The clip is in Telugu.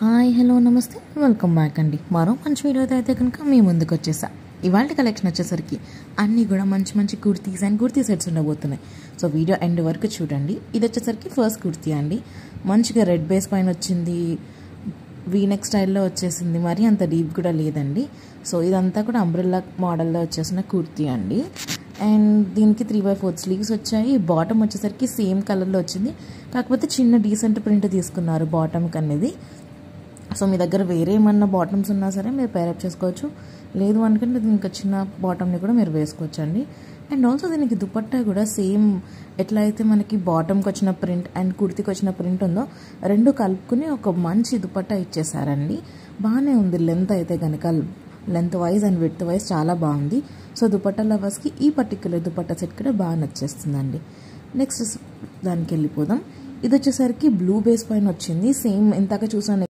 హాయ్ హలో నమస్తే వెల్కమ్ బ్యాక్ అండి. మరో మంచి వీడియోతో అయితే కనుక మీ ముందుకు వచ్చేసా. ఇవాళ కలెక్షన్ వచ్చేసరికి అన్నీ కూడా మంచి మంచి కుర్తీస్ అండ్ కుర్తీ సెట్స్ ఉండబోతున్నాయి. సో వీడియో ఎండ్ వరకు చూడండి. ఇది వచ్చేసరికి ఫస్ట్ కుర్తీ అండి. మంచిగా రెడ్ బేస్ పైన వచ్చింది, వీనెక్ స్టైల్లో వచ్చేసింది, మరి అంత డీప్ కూడా లేదండి. సో ఇదంతా కూడా అంబ్రెల్లా మోడల్లో వచ్చేసిన కుర్తీ అండి. అండ్ దీనికి 3/4 స్లీవ్స్ వచ్చాయి. బాటమ్ వచ్చేసరికి సేమ్ కలర్లో వచ్చింది, కాకపోతే చిన్న డీసెంట్ ప్రింట్ తీసుకున్నారు బాటమ్కి అనేది. సో మీ దగ్గర వేరే ఏమన్నా బాటమ్స్ ఉన్నా సరే మీరు పేరప్ చేసుకోవచ్చు, లేదు అనుకుంటే ఇంకా చిన్న బాటమ్ని కూడా మీరు వేసుకోవచ్చు అండి. అండ్ ఆల్సో దీనికి దుపట్టా కూడా సేమ్ ఎట్లా అయితే మనకి బాటమ్కి వచ్చిన ప్రింట్ అండ్ కుర్తికి వచ్చిన ప్రింట్ ఉందో రెండు కలుపుకుని ఒక మంచి దుపట్టా ఇచ్చేసారండి. బాగానే ఉంది. లెంత్ అయితే కనుక length wise and width wise చాలా బాగుంది. సో దుపట్టా లవర్స్కి ఈ పర్టిక్యులర్ దుపట్టా సెట్ కూడా బాగా నచ్చేస్తుందండి. నెక్స్ట్ దానికి వెళ్ళిపోదాం. ఇది వచ్చేసరికి బ్లూ బేస్ పైన వచ్చింది. సేమ్ ఇందాక చూసాను